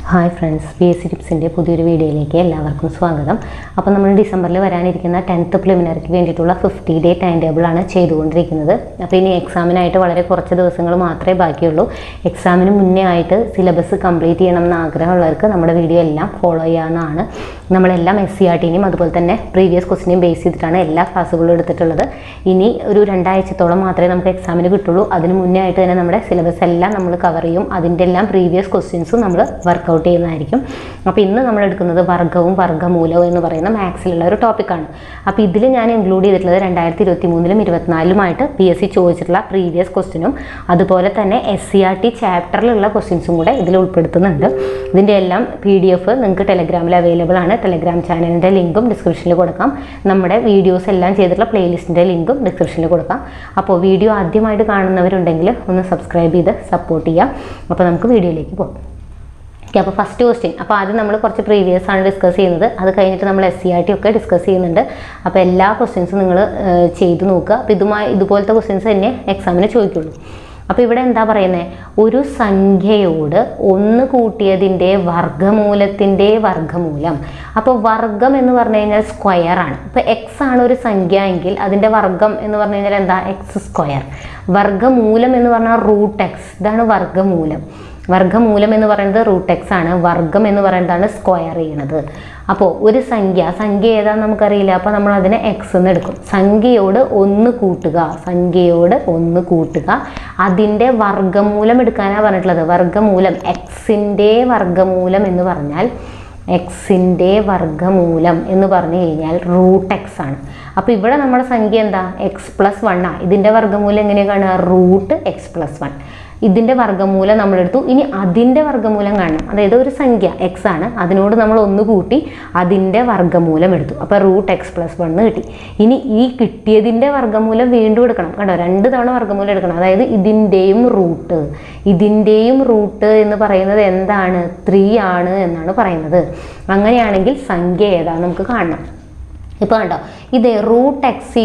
Hi friends, BSc ടിപ്സിൻ്റെ പുതിയൊരു വീഡിയോയിലേക്ക് എല്ലാവർക്കും സ്വാഗതം. അപ്പോൾ നമ്മൾ ഡിസംബറിൽ വരാനിരിക്കുന്ന 10th പ്രിലിമിനറിക്ക് വേണ്ടിയിട്ടുള്ള 50 ഡേ ടൈം ടേബിളാണ് ചെയ്തുകൊണ്ടിരിക്കുന്നത്. അപ്പോൾ ഇനി എക്സാമിനായിട്ട് വളരെ കുറച്ച് ദിവസങ്ങൾ മാത്രമേ ബാക്കിയുള്ളൂ. എക്സാമിന് മുന്നേ ആയിട്ട് സിലബസ് കംപ്ലീറ്റ് ചെയ്യണം എന്ന് ആഗ്രഹമുള്ളവർക്ക് നമ്മുടെ വീഡിയോ എല്ലാം ഫോളോ ചെയ്യാവുന്നതാണ്. നമ്മളെല്ലാം SCRTനെയും അതുപോലെ തന്നെ പ്രീവിയസ് ക്വസ്റ്റിനെയും ബേസ് ചെയ്തിട്ടാണ് എല്ലാ ക്ലാസ്സുകളും എടുത്തിട്ടുള്ളത്. ഇനി ഒരു 2 ആഴ്ചത്തോളം മാത്രമേ നമുക്ക് എക്സാമിന് കിട്ടുള്ളൂ. അതിന് മുന്നേ ആയിട്ട് തന്നെ നമ്മുടെ സിലബസ് എല്ലാം നമ്മൾ കവർ ചെയ്യും. അതിൻ്റെ എല്ലാം പ്രീവിയസ് ക്വസ്റ്റ്യൻസും നമ്മൾ വർക്കൗട്ട് ചെയ്യുന്നതായിരിക്കും. അപ്പോൾ ഇന്ന് നമ്മൾ എടുക്കുന്നത് വർഗ്ഗവും വർഗ്ഗമൂലവും എന്ന് പറയുന്ന മാത്സിലുള്ള ഒരു ടോപ്പിക്കാണ്. അപ്പോൾ ഇതിൽ ഞാൻ ഇൻക്ലൂഡ് ചെയ്തിട്ടുള്ളത് 2023-ലും 2024-ലുമായിട്ട് PSC ചോദിച്ചിട്ടുള്ള പ്രീവിയസ് ക്വസ്റ്റ്യനും അതുപോലെ തന്നെ SCRT ചാപ്റ്ററിലുള്ള ക്വസ്റ്റ്യൻസും കൂടെ ഇതിൽ ഉൾപ്പെടുത്തുന്നുണ്ട്. ഇതിൻ്റെ എല്ലാം PDF നിങ്ങൾക്ക് ടെലഗ്രാമിൽ അവൈലബിൾ ആണ്. ടെലഗ്രാം ചാനലിൻ്റെ ലിങ്കും ഡിസ്ക്രിപ്ഷനിൽ കൊടുക്കാം. നമ്മുടെ വീഡിയോസ് എല്ലാം ചെയ്തിട്ടുള്ള പ്ലേലിസ്റ്റിൻ്റെ ലിങ്കും ഡിസ്ക്രിപ്ഷനിൽ കൊടുക്കാം. അപ്പോൾ വീഡിയോ ആദ്യമായിട്ട് കാണുന്നവരുണ്ടെങ്കിൽ ഒന്ന് സബ്സ്ക്രൈബ് ചെയ്ത് സപ്പോർട്ട് ചെയ്യാം. അപ്പോൾ നമുക്ക് വീഡിയോയിലേക്ക് പോകാം. ഓക്കെ, അപ്പോൾ ഫസ്റ്റ് ക്വസ്റ്റ്യൻ. അപ്പോൾ ആദ്യം നമ്മൾ കുറച്ച് പ്രീവിയസ് ആണ് ഡിസ്കസ് ചെയ്യുന്നത്. അത് കഴിഞ്ഞിട്ട് നമ്മൾ SCRT ഒക്കെ ഡിസ്കസ് ചെയ്യുന്നുണ്ട്. അപ്പോൾ എല്ലാ ക്വസ്റ്റ്യൻസും നിങ്ങൾ ചെയ്ത് നോക്കുക. അപ്പോൾ ഇതുപോലത്തെ ക്വസ്റ്റ്യൻസ് തന്നെ എക്സാമിന് ചോദിക്കുള്ളൂ. അപ്പോൾ ഇവിടെ എന്താ പറയുന്നത്? ഒരു സംഖ്യയോട് 1 കൂട്ടിയതിൻ്റെ വർഗ്ഗമൂലത്തിൻ്റെ വർഗ്ഗമൂലം. അപ്പോൾ വർഗ്ഗം എന്ന് പറഞ്ഞു കഴിഞ്ഞാൽ സ്ക്വയർ ആണ്. ഇപ്പോൾ എക്സ് ആണ് ഒരു സംഖ്യ എങ്കിൽ അതിൻ്റെ വർഗ്ഗം എന്ന് പറഞ്ഞു കഴിഞ്ഞാൽ എന്താ? x². വർഗ്ഗമൂലം എന്ന് പറഞ്ഞാൽ √x. ഇതാണ് വർഗ്ഗമൂലം. വർഗ്ഗമൂലം എന്ന് പറയുന്നത് √x ആണ്. വർഗ്ഗം എന്ന് പറയുന്നതാണ് സ്ക്വയർ ചെയ്യണത്. അപ്പോൾ ഒരു സംഖ്യ ഏതാണെന്ന് നമുക്കറിയില്ല. അപ്പോൾ നമ്മൾ അതിനെ x എന്ന് എടുക്കും. സംഖ്യയോട് 1 കൂട്ടുക, അതിൻ്റെ വർഗ്ഗമൂലം എടുക്കാനാണ് പറഞ്ഞിട്ടുള്ളത്. വർഗ്ഗമൂലം എക്സിൻ്റെ വർഗ്ഗമൂലം എന്ന് പറഞ്ഞാൽ എന്ന് പറഞ്ഞു കഴിഞ്ഞാൽ √x ആണ്. അപ്പോൾ ഇവിടെ നമ്മുടെ സംഖ്യ എന്താ? x+1 ഇതിൻ്റെ വർഗ്ഗമൂലം എങ്ങനെയാണ്? √x+1. ഇതിൻ്റെ വർഗ്ഗമൂലം നമ്മളെടുത്തു. ഇനി അതിൻ്റെ വർഗ്ഗമൂലം കാണണം. അതായത് ഒരു സംഖ്യ x ആണ്, അതിനോട് നമ്മൾ 1 കൂട്ടി അതിൻ്റെ വർഗ്ഗമൂലം എടുത്തു. അപ്പോൾ √x+1 കിട്ടി. ഇനി ഈ കിട്ടിയതിൻ്റെ വർഗ്ഗമൂലം വീണ്ടും എടുക്കണം. കണ്ടോ, 2 തവണ വർഗ്ഗമൂലം എടുക്കണം. അതായത് ഇതിൻ്റെയും റൂട്ട് എന്ന് പറയുന്നത് എന്താണ്? 3 ആണ് എന്നാണ് പറയുന്നത്. അങ്ങനെയാണെങ്കിൽ സംഖ്യ ഏതാണെന്ന് നമുക്ക് കാണണം. ഇപ്പോൾ കണ്ടോ, ഇത് √x =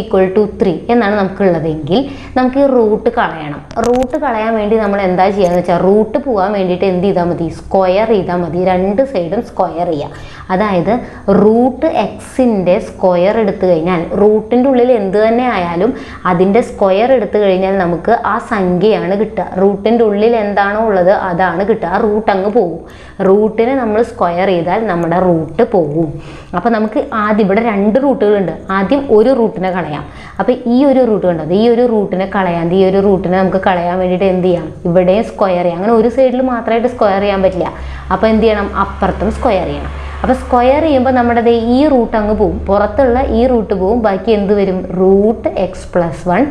3 എന്നാണ് നമുക്കുള്ളതെങ്കിൽ നമുക്ക് ഈ റൂട്ട് കളയണം. റൂട്ട് കളയാൻ വേണ്ടി നമ്മൾ എന്താ ചെയ്യാന്ന് വെച്ചാൽ, റൂട്ട് പോകാൻ വേണ്ടിയിട്ട് എന്ത് ചെയ്താൽ മതി? സ്ക്വയർ ചെയ്താൽ മതി. 2 സൈഡും സ്ക്വയർ ചെയ്യുക. അതായത് √x-ൻ്റെ സ്ക്വയർ എടുത്തു കഴിഞ്ഞാൽ, റൂട്ടിൻ്റെ ഉള്ളിൽ എന്ത് തന്നെ ആയാലും അതിൻ്റെ സ്ക്വയർ എടുത്തു കഴിഞ്ഞാൽ നമുക്ക് ആ സംഖ്യയാണ് കിട്ടുക. റൂട്ടിൻ്റെ ഉള്ളിൽ എന്താണോ ഉള്ളത് അതാണ് കിട്ടുക. ആ റൂട്ട് അങ്ങ് പോകും. റൂട്ടിനെ നമ്മൾ സ്ക്വയർ ചെയ്താൽ നമ്മുടെ റൂട്ട് പോകും. അപ്പോൾ നമുക്ക് ആദ്യം ഇവിടെ 2 റൂട്ടുകളുണ്ട്. ആദ്യം ഒരു റൂട്ടിനെ കളയാം. അപ്പോൾ ഈ ഒരു റൂട്ട് കണ്ടത്, ഈ ഒരു റൂട്ടിനെ നമുക്ക് കളയാൻ വേണ്ടിയിട്ട് എന്ത് ചെയ്യാം? ഇവിടെയും സ്ക്വയർ ചെയ്യാം. അങ്ങനെ ഒരു സൈഡിൽ മാത്രമായിട്ട് സ്ക്വയർ ചെയ്യാൻ പറ്റില്ല. അപ്പോൾ എന്ത് ചെയ്യണം? അപ്പുറത്തും സ്ക്വയർ ചെയ്യണം. അപ്പോൾ സ്ക്വയർ ചെയ്യുമ്പോൾ നമ്മുടെ ഈ റൂട്ട് അങ്ങ് പോവും, പുറത്തുള്ള ഈ റൂട്ട് പോവും. ബാക്കി എന്ത് വരും? √x+1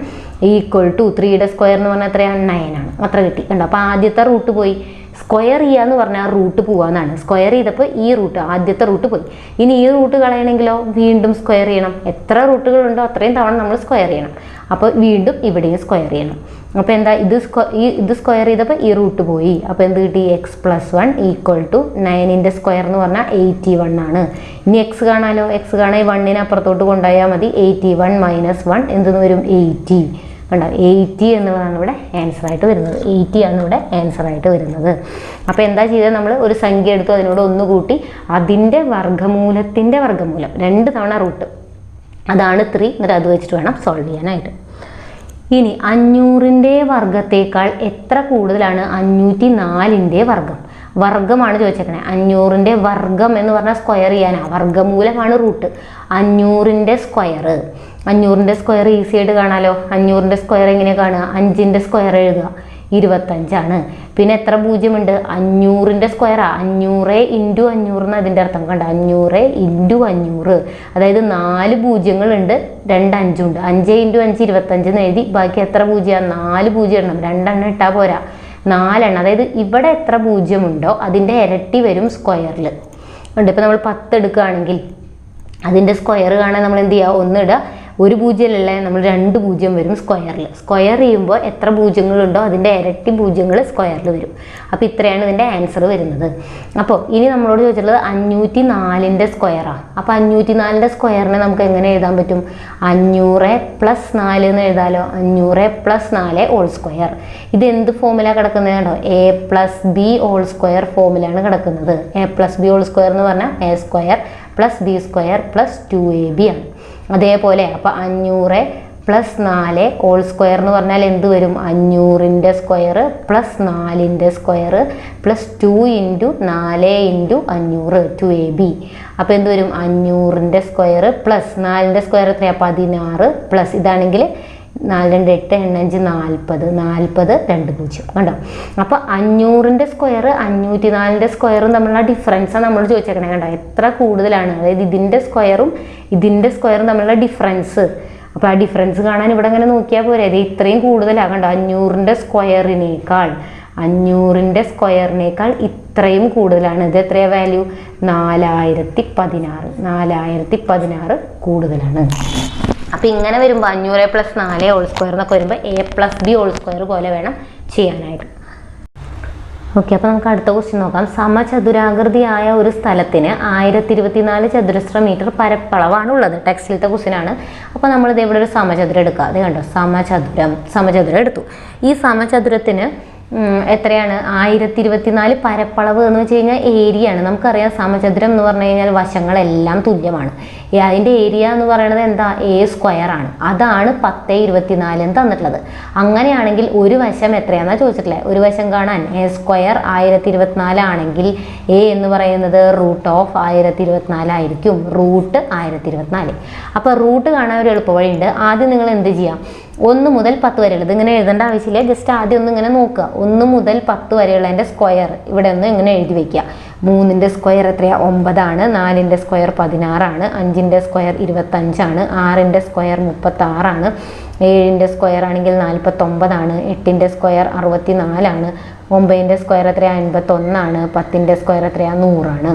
= 3യുടെ സ്ക്വയർ എന്ന് പറഞ്ഞാൽ എത്രയാണ്? 9 ആണ്. അത്ര കിട്ടി. കണ്ടോ, അപ്പോൾ ആദ്യത്തെ റൂട്ട് പോയി. സ്ക്വയർ ചെയ്യുക എന്ന് പറഞ്ഞാൽ റൂട്ട് പോകാമെന്നാണ്. സ്ക്വയർ ചെയ്തപ്പോൾ ഈ റൂട്ട്, ആദ്യത്തെ റൂട്ട് പോയി. ഇനി ഈ റൂട്ട് കളയണമെങ്കിലോ വീണ്ടും സ്ക്വയർ ചെയ്യണം. എത്ര റൂട്ടുകളുണ്ടോ അത്രയും തവണ നമ്മൾ സ്ക്വയർ ചെയ്യണം. അപ്പോൾ വീണ്ടും ഇവിടെയും സ്ക്വയർ ചെയ്യണം. അപ്പോൾ എന്താ? ഇത് സ്ക്വയർ ചെയ്തപ്പോൾ ഈ റൂട്ട് പോയി. അപ്പോൾ എന്ത് കിട്ടി? x+1 = 9ൻ്റെ സ്ക്വയർ എന്ന് പറഞ്ഞാൽ 81 ആണ്. ഇനി എക്സ് കാണാലോ. എക്സ് കാണാൻ 1നെ അപ്പുറത്തോട്ട് കൊണ്ടുപോയാൽ മതി. 81 - 1 എന്തെന്ന് വരും? 80. കണ്ടോ, 80 എന്നുള്ളതാണ് ഇവിടെ ആൻസറായിട്ട് വരുന്നത്. 80 ആണ് ഇവിടെ ആൻസറായിട്ട് വരുന്നത്. അപ്പോൾ എന്താ ചെയ്തത്? നമ്മൾ ഒരു സംഖ്യ എടുത്തു, അതിനോട് 1 കൂട്ടി അതിൻ്റെ വർഗ്ഗമൂലത്തിൻ്റെ വർഗ്ഗമൂലം 2 തവണ റൂട്ട്, അതാണ് 3. എന്നിട്ട് അത് വെച്ചിട്ട് വേണം സോൾവ് ചെയ്യാനായിട്ട്. ഇനി 500ൻ്റെ വർഗ്ഗത്തേക്കാൾ എത്ര കൂടുതലാണ് 504ൻ്റെ വർഗ്ഗം? വർഗ്ഗമാണ് ചോദിച്ചേക്കണേ. 500ൻ്റെ വർഗ്ഗം എന്ന് പറഞ്ഞാൽ സ്ക്വയർ ചെയ്യാനാണ്. വർഗ്ഗമൂലമാണ് റൂട്ട്. 500ൻ്റെ സ്ക്വയർ ഈസി ആയിട്ട് കാണാലോ. 500ൻ്റെ സ്ക്വയർ എങ്ങനെ കാണുക? 5ൻ്റെ സ്ക്വയർ എഴുതുക, 25 ആണ്. പിന്നെ എത്ര പൂജ്യമുണ്ട്? 500ൻ്റെ സ്ക്വയറാ. 500 × 500 എന്ന് അതിൻ്റെ അർത്ഥം. കണ്ട, 500 × 500, അതായത് 4 പൂജ്യങ്ങളുണ്ട്, 2 5ഉണ്ട്. 5 × 5 25 എന്ന് എഴുതി. ബാക്കി എത്ര പൂജ്യമാണ്? 4 പൂജ്യം ഇടണം. 2 എണ്ണം ഇട്ടാൽ പോരാ, 4 എണ്ണം. അതായത് ഇവിടെ എത്ര പൂജ്യമുണ്ടോ അതിൻ്റെ ഇരട്ടി വരും സ്ക്വയറിൽ. ഉണ്ട്. ഇപ്പോൾ നമ്മൾ 10 എടുക്കുകയാണെങ്കിൽ അതിൻ്റെ സ്ക്വയർ കാണാൻ നമ്മൾ എന്ത് ചെയ്യുക? 1 ഇടുക, ഒരു പൂജ്യമല്ലേ, നമ്മൾ 2 പൂജ്യം വരും സ്ക്വയറിൽ. സ്ക്വയർ ചെയ്യുമ്പോൾ എത്ര പൂജ്യങ്ങളുണ്ടോ അതിൻ്റെ ഇരട്ടി പൂജ്യങ്ങൾ സ്ക്വയറിൽ വരും. അപ്പോൾ ഇത്രയാണ് ഇതിൻ്റെ ആൻസർ വരുന്നത്. അപ്പോൾ ഇനി നമ്മളോട് ചോദിച്ചിട്ടുള്ളത് 504ൻ്റെ സ്ക്വയറാണ്. അപ്പോൾ 504ൻ്റെ സ്ക്വയറിനെ നമുക്ക് എങ്ങനെ എഴുതാൻ പറ്റും? 500 + 4 എന്ന് എഴുതാലോ. 500 + 4 ഹോൾ സ്ക്വയർ. ഇത് എന്ത് ഫോമിലാണ് കിടക്കുന്നത് കേട്ടോ? a + b ഹോൾ സ്ക്വയർ ഫോമിലാണ് കിടക്കുന്നത്. a + b ഹോൾ സ്ക്വയർ എന്ന് പറഞ്ഞാൽ a² + b² + 2ab ആണ്. അതേപോലെ അപ്പോൾ 500 + 4 ഹോൾ സ്ക്വയർ എന്ന് പറഞ്ഞാൽ എന്ത് വരും? 500ൻ്റെ സ്ക്വയർ + 4ൻ്റെ സ്ക്വയർ + 2 × 4 × 500 2ab. അപ്പോൾ എന്ത് വരും? 500ൻ്റെ സ്ക്വയർ + 4ൻ്റെ സ്ക്വയർ എത്രയാണ്? 16 പ്ലസ് ഇതാണെങ്കിൽ 4 2 8 8 5 40 2 0 കണ്ടോ. അപ്പോൾ 500ൻ്റെ സ്ക്വയർ 504ൻ്റെ സ്ക്വയറും തമ്മിലുള്ള ഡിഫറൻസാണ് നമ്മൾ ചോദിച്ചേക്കണേ. കണ്ടോ എത്ര കൂടുതലാണ്, അതായത് ഇതിൻ്റെ സ്ക്വയറും തമ്മിലുള്ള ഡിഫറൻസ്. അപ്പോൾ ആ ഡിഫറൻസ് കാണാൻ ഇവിടെ ഇങ്ങനെ നോക്കിയാൽ പോരെ, ഇത് ഇത്രയും കൂടുതലാണ്. കണ്ടോ 500ൻ്റെ സ്ക്വയറിനേക്കാൾ ഇത്രയും കൂടുതലാണ്. ഇത് എത്രയാണ് വാല്യൂ? 4016 കൂടുതലാണ്. അപ്പോൾ ഇങ്ങനെ വരുമ്പോൾ 500 + 4 ഹോൾ സ്ക്വയർ എന്നൊക്കെ വരുമ്പോൾ a + b ഹോൾ സ്ക്വയർ പോലെ വേണം ചെയ്യാനായിട്ട്. ഓക്കെ, അപ്പോൾ നമുക്ക് അടുത്ത ക്വസ്റ്റ്യൻ നോക്കാം. സമചതുരാകൃതിയായ ഒരു സ്ഥലത്തിന് 1024 ചതുരശ്ര മീറ്റർ പരപ്പളവാണുള്ളത്. ടെക്സ്റ്റിലത്തെ ക്വസ്റ്റ്യനാണ്. അപ്പോൾ നമ്മളിത് ഇവിടെ ഒരു സമചതുരം എടുക്കുക. അത് കണ്ടോ, സമചതുരം എടുത്തു. ഈ സമചതുരത്തിന് എത്രയാണ്? 1024 പരപ്പളവ് എന്ന് വെച്ച് കഴിഞ്ഞാൽ ഏരിയ ആണ്. നമുക്കറിയാം സമചതുരം എന്ന് പറഞ്ഞു കഴിഞ്ഞാൽ വശങ്ങളെല്ലാം തുല്യമാണ്. അതിൻ്റെ ഏരിയ എന്ന് പറയുന്നത് എന്താ? a² ആണ്. അതാണ് 1024 എന്ന് തന്നിട്ടുള്ളത്. അങ്ങനെയാണെങ്കിൽ ഒരു വശം എത്രയാണെന്നാണ് ചോദിച്ചിട്ടില്ലേ? ഒരു വശം കാണാൻ a² 1024 ആണെങ്കിൽ a എന്ന് പറയുന്നത് √1024 ആയിരിക്കും. √1024. അപ്പോൾ റൂട്ട് കാണാൻ ഒരു എളുപ്പവഴിയുണ്ട്. ആദ്യം നിങ്ങൾ എന്ത് ചെയ്യാം? 1 മുതൽ 10 വരെയുള്ളത് ഇങ്ങനെ എഴുതേണ്ട ആവശ്യമില്ല. ജസ്റ്റ് ആദ്യം ഒന്ന് ഇങ്ങനെ നോക്കുക. 1 മുതൽ 10 വരെയുള്ളതിൻ്റെ സ്ക്വയർ ഇവിടെ ഒന്ന് ഇങ്ങനെ എഴുതി വയ്ക്കുക. 3ൻ്റെ സ്ക്വയർ എത്രയാണ്? 9 ആണ്. 4ൻ്റെ സ്ക്വയർ 16 ആണ്. 5ൻ്റെ സ്ക്വയർ 25 ആണ്. 6ൻ്റെ സ്ക്വയർ 36 ആണ്. 7ൻ്റെ സ്ക്വയർ ആണെങ്കിൽ 49 ആണ്. 8ൻ്റെ സ്ക്വയർ 64 ആണ്. 9ൻ്റെ സ്ക്വയർ എത്രയാണ്? 51 ആണ്. 10ൻ്റെ സ്ക്വയർ എത്രയാണ്? 100 ആണ്.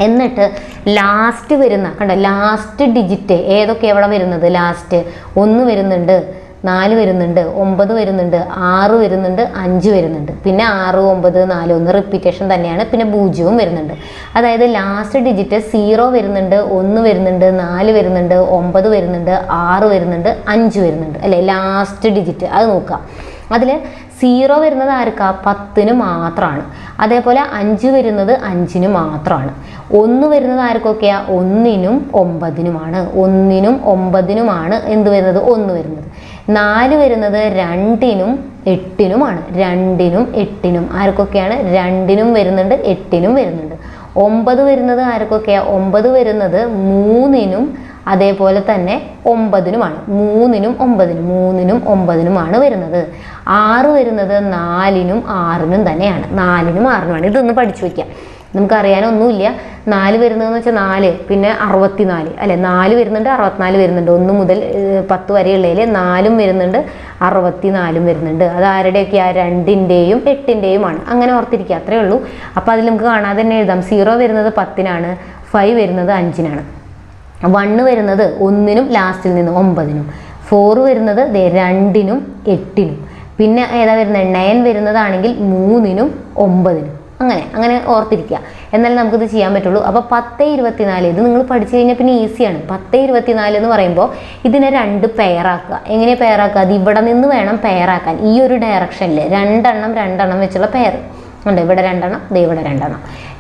എന്നിട്ട് ലാസ്റ്റ് വരുന്ന കണ്ടോ, ലാസ്റ്റ് ഡിജിറ്റ് ഏതൊക്കെ എവിടെ വരുന്നത്? ലാസ്റ്റ് 1 വരുന്നുണ്ട്, 4 വരുന്നുണ്ട്, 9 വരുന്നുണ്ട്, 6 വരുന്നുണ്ട്, 5 വരുന്നുണ്ട്, പിന്നെ 6 9 4 1 റിപ്പീറ്റേഷൻ തന്നെയാണ്, പിന്നെ 0 വരുന്നുണ്ട്. അതായത് ലാസ്റ്റ് ഡിജിറ്റ് 0 വരുന്നുണ്ട്, 1 വരുന്നുണ്ട്, 4 വരുന്നുണ്ട്, 9 വരുന്നുണ്ട്, 6 വരുന്നുണ്ട്, 5 വരുന്നുണ്ട് അല്ലേ? ലാസ്റ്റ് ഡിജിറ്റ് അത് നോക്കുക. അതിൽ 0 വരുന്നത് ആർക്കാ? 10ന് മാത്രമാണ്. അതേപോലെ 5 വരുന്നത് 5ന് മാത്രമാണ്. 1 വരുന്നത് ആർക്കൊക്കെയാ? 1നും 9നുമാണ്. 1നും 9നുമാണ് എന്ത് വരുന്നത്? 1 വരുന്നത്. 4 വരുന്നത് 2നും 8നുമാണ്. 2നും 8നും ആർക്കൊക്കെയാണ്? 2നും വരുന്നുണ്ട്, 8നും വരുന്നുണ്ട്. 9 വരുന്നത് ആർക്കൊക്കെയാ? 9 വരുന്നത് 3നും അതേപോലെ തന്നെ 9നുമാണ്. 3നും 9നുമാണ് വരുന്നത്. 6 വരുന്നത് 4നും 6നും തന്നെയാണ്. 4നും 6നുമാണ്. ഇതൊന്ന് പഠിച്ചു വയ്ക്കാം. നമുക്കറിയാനൊന്നുമില്ല. 4 വരുന്നതെന്ന് വെച്ചാൽ 4 പിന്നെ 64 അല്ലെ? 4 വരുന്നുണ്ട്, 64 വരുന്നുണ്ട്. 1 മുതൽ 10 വരെയുള്ളതിൽ 4ഉം വരുന്നുണ്ട്, 64ഉം വരുന്നുണ്ട്. അത് ആരുടെയൊക്കെയാ? 2ൻ്റെയും 8ൻ്റെയുമാണ്. അങ്ങനെ ഓർത്തിരിക്കുക, അത്രേ ഉള്ളൂ. അപ്പോൾ അതിൽ നമുക്ക് കാണാതെ തന്നെ എഴുതാം. 0 വരുന്നത് 10നാണ്, 5 വരുന്നത് 5നാണ്, 1 വരുന്നത് 1നും ലാസ്റ്റിൽ നിന്ന് 9നും, 4 വരുന്നത് 2നും 8നും, പിന്നെ ഏതാ വരുന്നത്? 9 വരുന്നതാണെങ്കിൽ 3നും 9നും. അങ്ങനെ ഓർത്തിരിക്കുക, എന്നാലും നമുക്കിത് ചെയ്യാൻ പറ്റുള്ളൂ. അപ്പോൾ 1024 ഇത് നിങ്ങൾ പഠിച്ചു കഴിഞ്ഞാൽ പിന്നെ ഈസിയാണ്. 1024 എന്ന് പറയുമ്പോൾ ഇതിനെ 2 പെയറാക്കുക. എങ്ങനെ പെയറാക്കുക? അത് ഇവിടെ നിന്ന് വേണം പെയറാക്കാൻ. ഈ ഒരു ഡയറക്ഷനിൽ രണ്ടെണ്ണം വെച്ചുള്ള പെയർ ഉണ്ട്. ഇവിടെ 2 ഇവിടെ 2.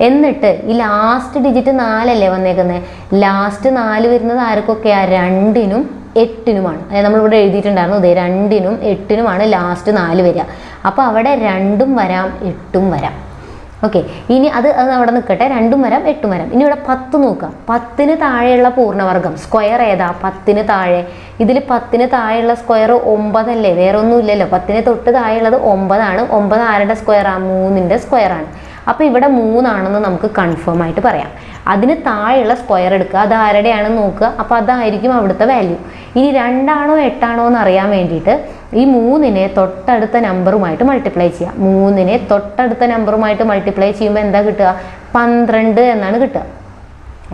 എന്നിട്ട് ഈ ലാസ്റ്റ് ഡിജിറ്റ് 4 അല്ലേ വന്നേക്കുന്നത്? ലാസ്റ്റ് 4 വരുന്നത് ആർക്കൊക്കെയാ? 2നും 8നുമാണ്. അതായത് നമ്മളിവിടെ എഴുതിയിട്ടുണ്ടായിരുന്നു, 2നും 8നുമാണ് ലാസ്റ്റ് 4 വരിക. അപ്പോൾ അവിടെ 2ഉം വരാം, 8ഉം വരാം. ഓക്കെ, ഇനി അത് അവിടെ നിൽക്കട്ടെ. 2ഉം വരാം, 8ഉം വരാം. ഇനി ഇവിടെ 10 നോക്കാം. 10ന് താഴെയുള്ള പൂർണ്ണവർഗം സ്ക്വയർ ഏതാ? 10ന് താഴെ. ഇതിൽ 10ന് താഴെയുള്ള സ്ക്വയർ 9 അല്ലേ? വേറെ ഒന്നും ഇല്ലല്ലോ. 10ന് തൊട്ട് താഴെയുള്ളത് 9 ആണ്. 9 ആരുടെ സ്ക്വയറാണ്? 3ൻ്റെ സ്ക്വയറാണ്. അപ്പോൾ ഇവിടെ 3 ആണെന്ന് നമുക്ക് കൺഫേം ആയിട്ട് പറയാം. അതിന് താഴെയുള്ള സ്ക്വയർ എടുക്കുക, അത് ആരുടെയാണെന്ന് നോക്കുക. അപ്പോൾ അതായിരിക്കും അവിടുത്തെ വാല്യൂ. ഇനി 2 ആണോ 8 ആണോ എന്ന് അറിയാൻ വേണ്ടിയിട്ട് ഈ 3നെ തൊട്ടടുത്ത നമ്പറുമായിട്ട് മൾട്ടിപ്ലൈ ചെയ്യുക. 3നെ തൊട്ടടുത്ത നമ്പറുമായിട്ട് മൾട്ടിപ്ലൈ ചെയ്യുമ്പോൾ എന്താ കിട്ടുക? 12 എന്നാണ് കിട്ടുക.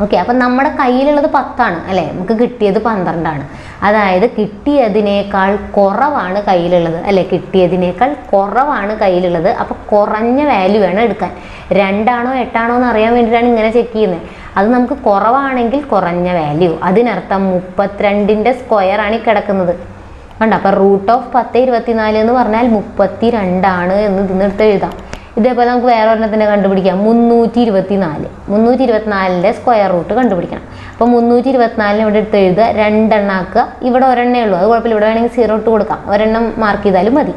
ഓക്കെ, അപ്പം നമ്മുടെ കയ്യിലുള്ളത് 10 അല്ലേ, നമുക്ക് കിട്ടിയത് 12. അതായത് കിട്ടിയതിനേക്കാൾ കുറവാണ് കയ്യിലുള്ളത് അല്ലേ, കിട്ടിയതിനേക്കാൾ കുറവാണ് കയ്യിലുള്ളത്. അപ്പോൾ കുറഞ്ഞ വാല്യൂ വേണം എടുക്കാൻ. 2 8 എന്ന് അറിയാൻ വേണ്ടിയിട്ടാണ് ഇങ്ങനെ ചെക്ക് ചെയ്യുന്നത്. അത് നമുക്ക് കുറവാണെങ്കിൽ കുറഞ്ഞ വാല്യൂ, അതിനർത്ഥം 32ൻ്റെ സ്ക്വയറാണ് ഈ കിടക്കുന്നത്. കണ്ടോ, അപ്പോൾ √10 എന്ന് പറഞ്ഞാൽ 32 എന്ന് ഇതിനെടുത്ത് എഴുതാം. ഇതേപോലെ നമുക്ക് വേറെ ഒരെണ്ണത്തിനെ കണ്ടുപിടിക്കാം. 324ൻ്റെ സ്ക്വയർ റൂട്ട് കണ്ടുപിടിക്കണം. അപ്പോൾ 324 ഇവിടെ എടുത്ത് എഴുതുക, 2 എണ്ണം ആക്കുക. ഇവിടെ ഒരെണ്ണേ ഉള്ളൂ, അത് കുഴപ്പമില്ല, ഇവിടെ വേണമെങ്കിൽ 0 ഇട്ട് കൊടുക്കാം, ഒരെണ്ണം മാർക്ക് ചെയ്താലും മതി.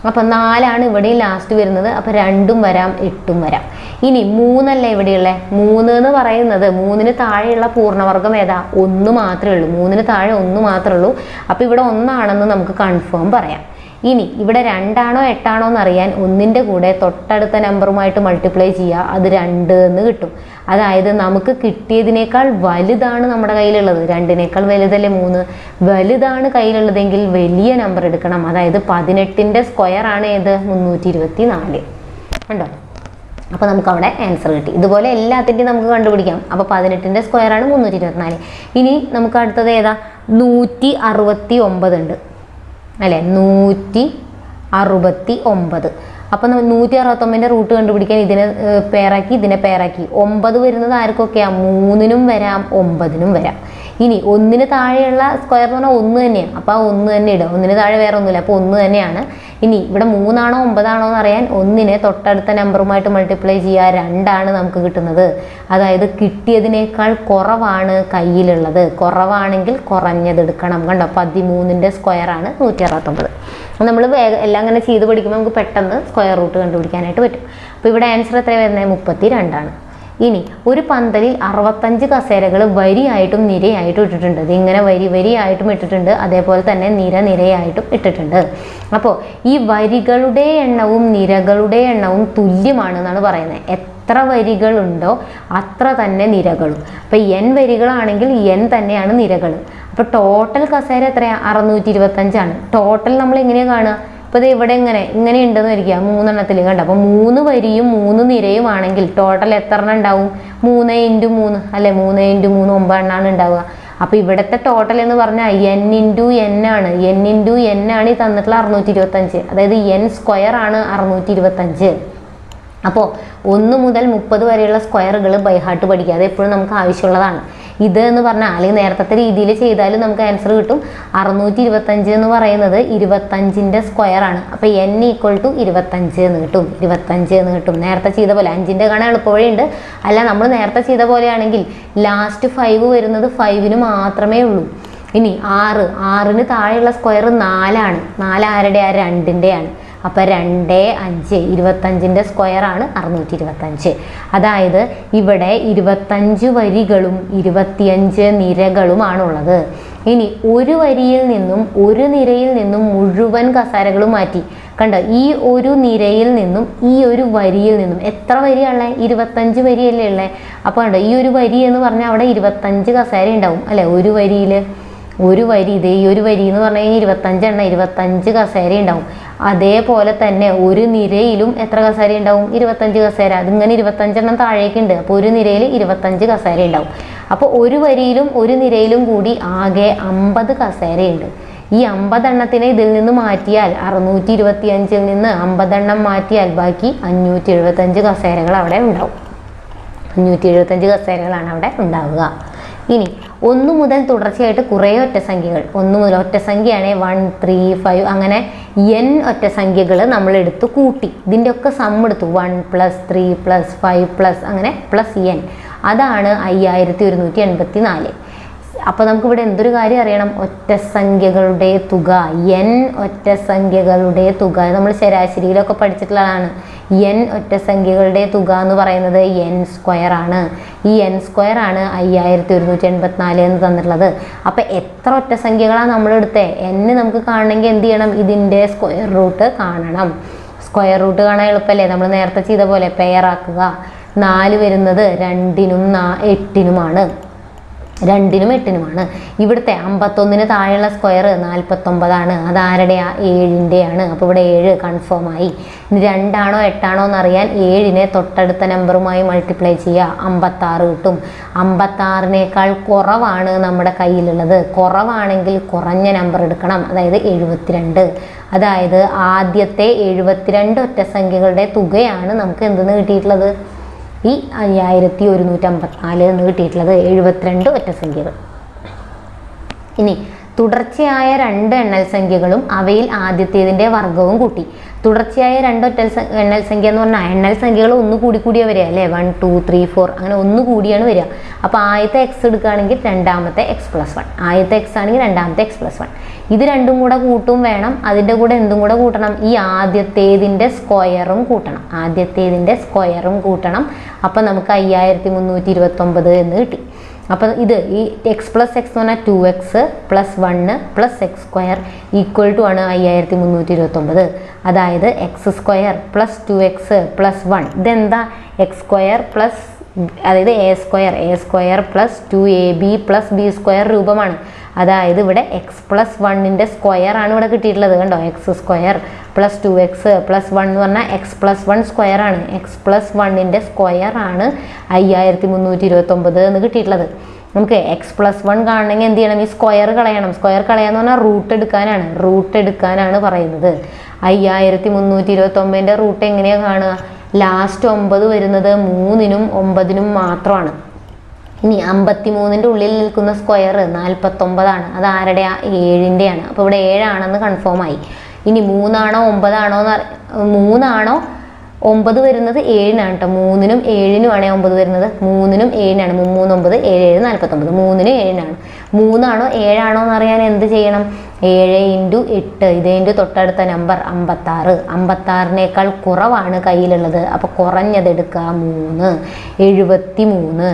അപ്പം 4 ഇവിടെയും ലാസ്റ്റ് വരുന്നത്. അപ്പോൾ 2ഉം വരാം 8ഉം വരാം. ഇനി 3 അല്ലേ ഇവിടെയുള്ള 3 എന്ന് പറയുന്നത് 3ന് താഴെയുള്ള പൂർണ്ണവർഗം ഏതാ? 1 മാത്രമേ ഉള്ളൂ. 3ന് താഴെ 1 മാത്രമേ ഉള്ളൂ. അപ്പോൾ ഇവിടെ 1 നമുക്ക് കൺഫേം പറയാം. ഇനി ഇവിടെ 2 8 എന്നറിയാൻ 1ൻ്റെ കൂടെ തൊട്ടടുത്ത നമ്പറുമായിട്ട് മൾട്ടിപ്ലൈ ചെയ്യുക, അത് 2 എന്ന് കിട്ടും. അതായത് നമുക്ക് കിട്ടിയതിനേക്കാൾ വലുതാണ് നമ്മുടെ കയ്യിലുള്ളത്. 2നേക്കാൾ വലുതല്ലേ 3, വലുതാണ് കയ്യിലുള്ളതെങ്കിൽ വലിയ നമ്പർ എടുക്കണം. അതായത് 18ൻ്റെ സ്ക്വയറാണ് ഏത്? 324. ഉണ്ടോ? അപ്പോൾ നമുക്ക് അവിടെ ആൻസർ കിട്ടി. ഇതുപോലെ എല്ലാത്തിൻ്റെയും നമുക്ക് കണ്ടുപിടിക്കാം. അപ്പോൾ 18ൻ്റെ സ്ക്വയറാണ് 324. ഇനി നമുക്ക് അടുത്തത് ഏതാ? 169 ഉണ്ട് അല്ലേ, 169. അപ്പം 169ൻ്റെ റൂട്ട് കണ്ടുപിടിക്കാൻ ഇതിനെ പേരാക്കി, ഇതിനെ പേരാക്കി. 9 വരുന്നത് ആർക്കൊക്കെയാണ്? 3നും വരാം 9നും വരാം. ഇനി 1ന് താഴെയുള്ള സ്ക്വയർ എന്ന് പറഞ്ഞാൽ 1 തന്നെയാണ്. അപ്പോൾ ആ 1 തന്നെ ഇടുക, 1ന് താഴെ വേറെ ഒന്നുമില്ല, അപ്പോൾ 1 തന്നെയാണ്. ഇനി ഇവിടെ 3 ആണോ 9 ആണോ എന്ന് അറിയാൻ 1നെ തൊട്ടടുത്ത നമ്പറുമായിട്ട് മൾട്ടിപ്ലൈ ചെയ്യുക, 2 നമുക്ക് കിട്ടുന്നത്. അതായത് കിട്ടിയതിനേക്കാൾ കുറവാണ് കയ്യിലുള്ളത്. കുറവാണെങ്കിൽ കുറഞ്ഞതെടുക്കണം. കണ്ടോ, 13ൻ്റെ സ്ക്വയറാണ് 169. നമ്മൾ എല്ലാം അങ്ങനെ ചെയ്ത് പഠിക്കുമ്പോൾ നമുക്ക് പെട്ടെന്ന് സ്ക്വയർ റൂട്ട് കണ്ടുപിടിക്കാനായിട്ട് പറ്റും. അപ്പോൾ ഇവിടെ ആൻസർ എത്ര വരുന്നത്? 32. ഇനി ഒരു പന്തലിൽ 65 കസേരകൾ വരിയായിട്ടും നിരയായിട്ടും ഇട്ടിട്ടുണ്ട്. ഇതിങ്ങനെ വരിയായിട്ടും ഇട്ടിട്ടുണ്ട്, അതേപോലെ തന്നെ നിരയായിട്ടും ഇട്ടിട്ടുണ്ട്. അപ്പോൾ ഈ വരികളുടെ എണ്ണവും നിരകളുടെ എണ്ണവും തുല്യമാണെന്നാണ് പറയുന്നത്. എത്ര വരികളുണ്ടോ അത്ര തന്നെ നിരകളും. അപ്പോൾ n വരികളാണെങ്കിൽ n തന്നെയാണ് നിരകൾ. അപ്പോൾ ടോട്ടൽ കസേര എത്രയാണ്? 625. ടോട്ടൽ നമ്മൾ എങ്ങനെയാണ് കാണുക? അപ്പോൾ ഇത് ഇവിടെ ഇങ്ങനെ ഉണ്ടെന്ന് വരിക 3 എണ്ണത്തിൽ കണ്ട. അപ്പോൾ 3 വരിയും 3 നിരയും ആണെങ്കിൽ ടോട്ടൽ എത്ര എണ്ണം ഉണ്ടാവും? 3 × 3 അല്ലേ, 3 × 3 9 എണ്ണമാണ് ഉണ്ടാവുക. അപ്പോൾ ഇവിടുത്തെ ടോട്ടൽ എന്ന് പറഞ്ഞാൽ n × n ആണ്. n × n ആണ് ഈ തന്നിട്ടുള്ള 625. അതായത് n സ്ക്വയർ ആണ് 625. അപ്പോൾ 1 മുതൽ 30 വരെയുള്ള സ്ക്വയറുകൾ ബൈഹാർട്ട് പഠിക്കുക. അത് എപ്പോഴും നമുക്ക് ആവശ്യമുള്ളതാണ്. ഇത് എന്ന് പറഞ്ഞാൽ അല്ലെങ്കിൽ നേരത്തെ രീതിയിൽ ചെയ്താലും നമുക്ക് ആൻസർ കിട്ടും. 625 എന്ന് പറയുന്നത് 25ൻ്റെ സ്ക്വയറാണ്. അപ്പോൾ n = 25 എന്ന് കിട്ടും. 25 എന്ന് കിട്ടും. നേരത്തെ ചെയ്ത പോലെ 5ൻ്റെ കാണാൻ എളുപ്പവഴിയുണ്ട്. അല്ല, നമ്മൾ നേരത്തെ ചെയ്ത പോലെയാണെങ്കിൽ ലാസ്റ്റ് 5 വരുന്നത് 5ന് മാത്രമേ ഉള്ളൂ. ഇനി 6ന് താഴെയുള്ള സ്ക്വയർ 4 ആരുടെയാണ്? 2ൻ്റെയാണ്. അപ്പോൾ 2 5 25ൻ്റെ സ്ക്വയറാണ് 625. അതായത് ഇവിടെ 25 വരികളും 25 നിരകളുമാണുള്ളത്. ഇനി ഒരു വരിയിൽ നിന്നും ഒരു നിരയിൽ നിന്നും മുഴുവൻ കസേരകളും മാറ്റി. കണ്ടോ, ഈ ഒരു നിരയിൽ നിന്നും ഈ ഒരു വരിയിൽ നിന്നും എത്ര വരിയാണുള്ളത്? 25 വരിയല്ലേ ഉള്ളത്. അപ്പോൾ കണ്ടോ, ഈ ഒരു വരി എന്ന് പറഞ്ഞാൽ അവിടെ 25 കസേര ഉണ്ടാവും അല്ലേ. ഒരു വരിയിൽ ഒരു വരി, ഇതേ ഈ ഒരു വരി എന്ന് പറഞ്ഞു കഴിഞ്ഞാൽ 25 കസേര ഉണ്ടാവും. അതേപോലെ തന്നെ ഒരു നിരയിലും എത്ര കസേര ഉണ്ടാവും? 25 കസേര. അതിങ്ങനെ 25 താഴേക്കുണ്ട്. അപ്പോൾ ഒരു നിരയിൽ 25 കസേര ഉണ്ടാവും. അപ്പോൾ ഒരു വരിയിലും ഒരു നിരയിലും കൂടി ആകെ 50 കസേരയുണ്ട്. ഈ 50 എണ്ണത്തിനെ ഇതിൽ നിന്ന് മാറ്റിയാൽ 625ൽ നിന്ന് 50 എണ്ണം മാറ്റിയാൽ ബാക്കി 575 കസേരകൾ അവിടെ ഉണ്ടാവും. 575 കസേരകളാണ് അവിടെ ഉണ്ടാവുക. ഇനി 1 മുതൽ തുടർച്ചയായിട്ട് കുറേ ഒറ്റസംഖ്യകൾ, 1 മുതൽ ഒറ്റസംഖ്യയാണ് 1 3 5 അങ്ങനെ n ഒറ്റസംഖ്യകൾ നമ്മൾ എടുത്ത് കൂട്ടി. ഇതിൻ്റെ ഒക്കെ സം എടുത്തു. 1 + 3 + 5 അങ്ങനെ +n. അതാണ് 5184. അപ്പോൾ നമുക്കിവിടെ എന്തൊരു കാര്യം അറിയണം? ഒറ്റസംഖ്യകളുടെ തുക, n ഒറ്റസംഖ്യകളുടെ തുക. നമ്മൾ ശരാശരിയിലൊക്കെ പഠിച്ചിട്ടുള്ളതാണ്. n ഒറ്റസംഖ്യകളുടെ തുക എന്ന് പറയുന്നത് n സ്ക്വയർ ആണ്. ഈ n സ്ക്വയർ ആണ് 5184 എന്ന് തന്നിട്ടുള്ളത്. അപ്പോൾ എത്ര ഒറ്റസംഖ്യകളാണ് നമ്മളെടുത്തത്? n നമുക്ക് കാണണമെങ്കിൽ എന്ത് ചെയ്യണം? ഇതിൻ്റെ സ്ക്വയർ റൂട്ട് കാണണം. സ്ക്വയർ റൂട്ട് കാണാൻ എളുപ്പമല്ലേ? നമ്മൾ നേരത്തെ ചെയ്ത പോലെ പെയർ ആക്കുക. 4 വരുന്നത് 2നും 8നുമാണ്. 2നും 8നുമാണ്. ഇവിടുത്തെ 51 താഴെയുള്ള സ്ക്വയർ 49ആണ്. അത് ആരുടെയാ? 7ൻ്റെയാണ്. അപ്പോൾ ഇവിടെ 7 കൺഫേം ആയി. ഇനി 2ആണോ 8ആണോ എന്നറിയാൻ 7നെ തൊട്ടടുത്ത നമ്പറുമായി മൾട്ടിപ്ലൈ ചെയ്യുക, 56 കിട്ടും. 56നേക്കാൾ കുറവാണ് നമ്മുടെ കയ്യിലുള്ളത്. കുറവാണെങ്കിൽ കുറഞ്ഞ നമ്പർ എടുക്കണം, അതായത് 72. അതായത് ആദ്യത്തെ 72 ഒറ്റസംഖ്യകളുടെ തുകയാണ് നമുക്ക് എന്തെന്ന് കിട്ടിയിട്ടുള്ളത്? ഈ 5154 എന്ന് കിട്ടിയിട്ടുള്ളത് 72 ഒറ്റസംഖ്യകൾ. ഇനി തുടർച്ചയായ 2 എണ്ണൽ സംഖ്യകളും അവയിൽ ആദ്യത്തേതിൻ്റെ വർഗവും കൂട്ടി. തുടർച്ചയായ 2 എണ്ണൽ സംഖ്യ എന്ന് പറഞ്ഞാൽ എണ്ണൽ സംഖ്യകൾ ഒന്ന് കൂടിയാണ് വരിക അല്ലേ? 1 2 3 4 അങ്ങനെ ഒന്ന് കൂടിയാണ് വരിക. അപ്പോൾ ആദ്യത്തെ എക്സ് എടുക്കുകയാണെങ്കിൽ രണ്ടാമത്തെ x+1, ആദ്യത്തെ എക്സ് ആണെങ്കിൽ രണ്ടാമത്തെ x+1. ഇത് രണ്ടും കൂടെ കൂട്ടും വേണം. അതിൻ്റെ കൂടെ എന്തും കൂടെ കൂട്ടണം? ഈ ആദ്യത്തേതിൻ്റെ സ്ക്വയറും കൂട്ടണം. ആദ്യത്തേതിൻ്റെ സ്ക്വയറും കൂട്ടണം. അപ്പം നമുക്ക് 5329 എന്ന് കിട്ടി. അപ്പം ഇത് ഈ x + x എന്ന് പറഞ്ഞാൽ 2x + 1 + x² ഈക്വൽ ടു ആണ് 5329. അതായത് x² + 2x + 1 ഇതെന്താ? x² അതായത് a² + 2ab + b² രൂപമാണ്. അതായത് ഇവിടെ x+1ൻ്റെ സ്ക്വയർ ആണ് ഇവിടെ കിട്ടിയിട്ടുള്ളത്. കണ്ടോ? x² + 2x + 1 എന്ന് പറഞ്ഞാൽ x+1 സ്ക്വയർ ആണ്. x+1ൻ്റെ സ്ക്വയർ ആണ് 5329 എന്ന് കിട്ടിയിട്ടുള്ളത്. നമുക്ക് x+1 കാണണമെങ്കിൽ എന്ത് ചെയ്യണം? ഈ സ്ക്വയർ കളയണം. സ്ക്വയർ കളയാന്ന് പറഞ്ഞാൽ റൂട്ട് എടുക്കാനാണ് പറയുന്നത്. 5329ൻ്റെ റൂട്ട് എങ്ങനെയാണ് കാണുക? ലാസ്റ്റ് 9 വരുന്നത് 3നും 9നും മാത്രമാണ്. ഇനി 53ൻ്റെ ഉള്ളിൽ നിൽക്കുന്ന സ്ക്വയർ 49ആണ്. അത് ആരുടെയാ? 7ൻ്റെയാണ്. അപ്പോൾ ഇവിടെ 7ആണെന്ന് കൺഫേം ആയി. ഇനി 3ആണോ 9ആണോ 3ആണോ 9 വരുന്നത് 7നാണ് കേട്ടോ. 3നും 7നുമാണ് 9 വരുന്നത്. 3നും 7നാണ്. 3 9 7 7 49. 3നും 7നാണ്. 3ആണോ 7ആണോ എന്നറിയാൻ എന്ത് ചെയ്യണം? 7 × 8 ഇതിൻ്റെ തൊട്ടടുത്ത നമ്പർ 56. 56നേക്കാൾ കുറവാണ് കയ്യിലുള്ളത്. അപ്പോൾ കുറഞ്ഞതെടുക്കുക 3. 73.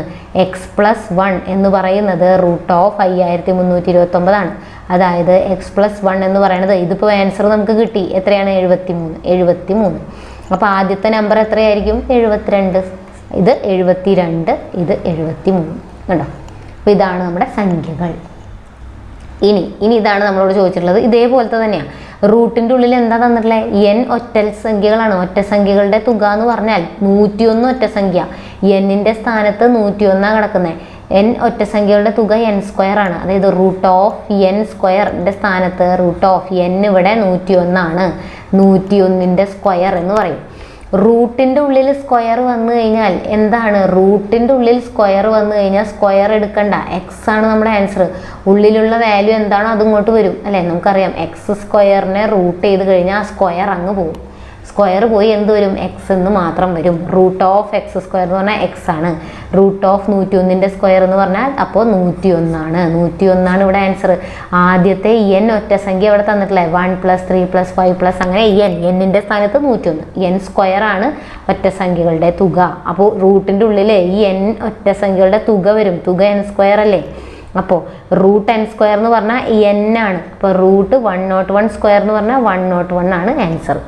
x+1 എന്ന് പറയുന്നത് √5329 ആണ്. അതായത് x+1 എന്ന് പറയുന്നത് ഇതിപ്പോൾ ആൻസർ നമുക്ക് കിട്ടി. എത്രയാണ്? 73. അപ്പോൾ ആദ്യത്തെ നമ്പർ എത്രയായിരിക്കും? 72. ഇത് 72, ഇത് 73. കണ്ടോ? അപ്പോൾ ഇതാണ് നമ്മുടെ സംഖ്യകൾ. ഇനി ഇതാണ് നമ്മളോട് ചോദിച്ചിട്ടുള്ളത്. ഇതേപോലത്തെ തന്നെയാണ്. റൂട്ടിൻ്റെ ഉള്ളിൽ എന്താ തന്നിട്ടുള്ളത്? n ഒറ്റ സംഖ്യകളാണ്. ഒറ്റ സംഖ്യകളുടെ തുക എന്ന് പറഞ്ഞാൽ 101 ഒറ്റസംഖ്യ. n-ൻ്റെ സ്ഥാനത്ത് 101 കിടക്കുന്നത്. n ഒറ്റസംഖ്യകളുടെ തുക n² ആണ്. അതായത് √n²ൻ്റെ സ്ഥാനത്ത് √n ഇവിടെ 101 ആണ്. 101ൻ്റെ സ്ക്വയർ എന്ന് പറയും. റൂട്ടിൻ്റെ ഉള്ളിൽ സ്ക്വയർ വന്നു കഴിഞ്ഞാൽ എന്താണ്? റൂട്ടിൻ്റെ ഉള്ളിൽ സ്ക്വയർ വന്നു കഴിഞ്ഞാൽ സ്ക്വയർ എടുക്കണ്ട, എക്സ് ആണ് നമ്മുടെ ആൻസർ. ഉള്ളിലുള്ള വാല്യൂ എന്താണോ അതിങ്ങോട്ട് വരും അല്ലേ? നമുക്കറിയാം x² റൂട്ട് ചെയ്ത് കഴിഞ്ഞാൽ ആ സ്ക്വയർ അങ്ങ് പോകും. സ്ക്വയർ പോയി എന്ത് വരും? എക്സ് എന്ന് മാത്രം വരും. √x² എന്ന് പറഞ്ഞാൽ എക്സ് ആണ്. √101ൻ്റെ സ്ക്വയർ എന്ന് പറഞ്ഞാൽ അപ്പോൾ 101 ആണ്. 101 ഇവിടെ ആൻസർ. ആദ്യത്തെ n ഒറ്റ സംഖ്യ ഇവിടെ തന്നിട്ടില്ലേ? 1 + 3 + 5 അങ്ങനെ n-ൻ്റെ സ്ഥാനത്ത് 101. n² ആണ് ഒറ്റ സംഖ്യകളുടെ തുക. അപ്പോൾ റൂട്ടിൻ്റെ ഉള്ളിൽ ഈ n ഒറ്റ സംഖ്യകളുടെ തുക വരും. തുക n² അല്ലേ? അപ്പോൾ √n² എന്ന് പറഞ്ഞാൽ n ആണ്. അപ്പോൾ √101² എന്ന് പറഞ്ഞാൽ 101 ആണ് ആൻസർ.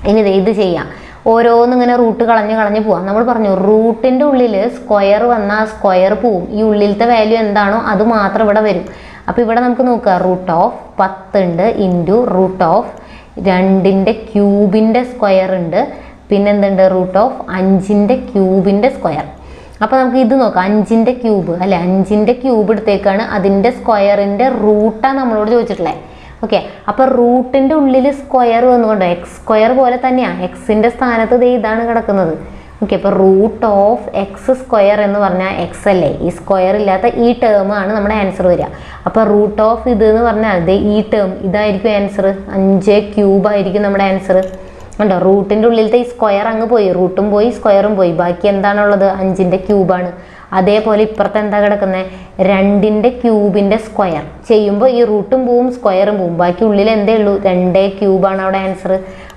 ഇനി ഇത് ചെയ്യാം. ഓരോന്നിങ്ങനെ റൂട്ട് കളഞ്ഞ് പോവാം. നമ്മൾ പറഞ്ഞു റൂട്ടിൻ്റെ ഉള്ളിൽ സ്ക്വയർ വന്നാൽ സ്ക്വയർ പോവും. ഈ ഉള്ളിലത്തെ വാല്യൂ എന്താണോ അത് മാത്രം ഇവിടെ വരും. അപ്പോൾ ഇവിടെ നമുക്ക് നോക്കുക. √10 ഉണ്ട് ഇൻറ്റു √2ൻ്റെ ക്യൂബിൻ്റെ സ്ക്വയർ ഉണ്ട്. പിന്നെ എന്തുണ്ട്? √5ൻ്റെ ക്യൂബിൻ്റെ സ്ക്വയർ. അപ്പോൾ നമുക്ക് ഇത് നോക്കാം. 5ൻ്റെ ക്യൂബ് അല്ലെ? 5ൻ്റെ ക്യൂബ് എടുത്തേക്കാണ്. അതിൻ്റെ സ്ക്വയറിൻ്റെ റൂട്ടാണ് നമ്മളോട് ചോദിച്ചിട്ടുള്ളത്. ഓക്കെ. അപ്പോൾ റൂട്ടിൻ്റെ ഉള്ളിൽ സ്ക്വയർ വന്നുകൊണ്ട് x² പോലെ തന്നെയാണ്. എക്സിൻ്റെ സ്ഥാനത്ത് ഇതാണ് കിടക്കുന്നത്. ഓക്കെ. അപ്പോൾ √x² എന്ന് പറഞ്ഞാൽ എക്സ് അല്ലേ? ഈ സ്ക്വയർ ഇല്ലാത്ത ഈ ടേം ആണ് നമ്മുടെ ആൻസർ വരിക. അപ്പോൾ ഇത് എന്ന് പറഞ്ഞാൽ ഈ ടേം ഇതായിരിക്കും ആൻസർ. 5³ ആയിരിക്കും നമ്മുടെ ആൻസർ. കണ്ടോ? റൂട്ടിൻ്റെ ഉള്ളിലത്തെ ഈ സ്ക്വയർ അങ്ങ് പോയി. റൂട്ടും പോയി സ്ക്വയറും പോയി. ബാക്കി എന്താണുള്ളത്? 5ൻ്റെ ക്യൂബാണ്. അതേപോലെ ഇപ്പുറത്ത് എന്താ കിടക്കുന്നത്? 2ൻ്റെ ക്യൂബിൻ്റെ സ്ക്വയർ ചെയ്യുമ്പോൾ ഈ റൂട്ടും പോവും സ്ക്വയറും പോവും. ബാക്കി ഉള്ളിൽ എന്തേ ഉള്ളൂ? 2³ അവിടെ ആൻസർ.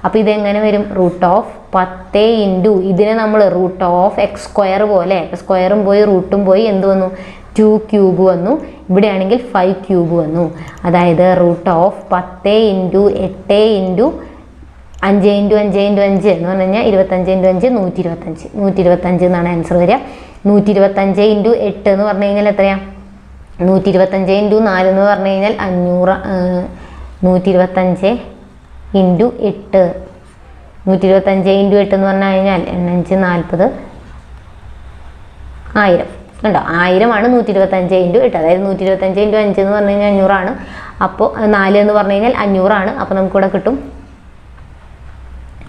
അപ്പോൾ ഇതെങ്ങനെ വരും? √10 ഇൻറ്റു ഇതിനെ നമ്മൾ √x² പോലെ സ്ക്വയറും പോയി റൂട്ടും പോയി എന്ത് വന്നു? 2³ വന്നു. ഇവിടെയാണെങ്കിൽ 5³ വന്നു. അതായത് √10 ഇൻറ്റു 8 ഇൻറ്റു 5 ഇൻറ്റു 5 ഇൻറ്റു 5 എന്ന് പറഞ്ഞു കഴിഞ്ഞാൽ 25 ഇൻറ്റു 5 125 എന്നാണ് ആൻസർ വരിക. 125 ഇൻറ്റു 8 എന്ന് പറഞ്ഞു കഴിഞ്ഞാൽ എത്രയാണ്? 125 ഇൻറ്റു 4 എന്ന് പറഞ്ഞു കഴിഞ്ഞാൽ 500. 125 ഇൻറ്റു 8. 125 ഇൻറ്റു 8 എന്ന് പറഞ്ഞു കഴിഞ്ഞാൽ 5 40 1000 കണ്ടോ. 1000 ആണ് 125 ഇൻറ്റു 8. അതായത് 125 ഇൻറ്റു 5 എന്ന് പറഞ്ഞു കഴിഞ്ഞാൽ 500 ആണ്. അപ്പോൾ 4 എന്ന് പറഞ്ഞു കഴിഞ്ഞാൽ 500 ആണ്. അപ്പോൾ നമുക്കിവിടെ കിട്ടും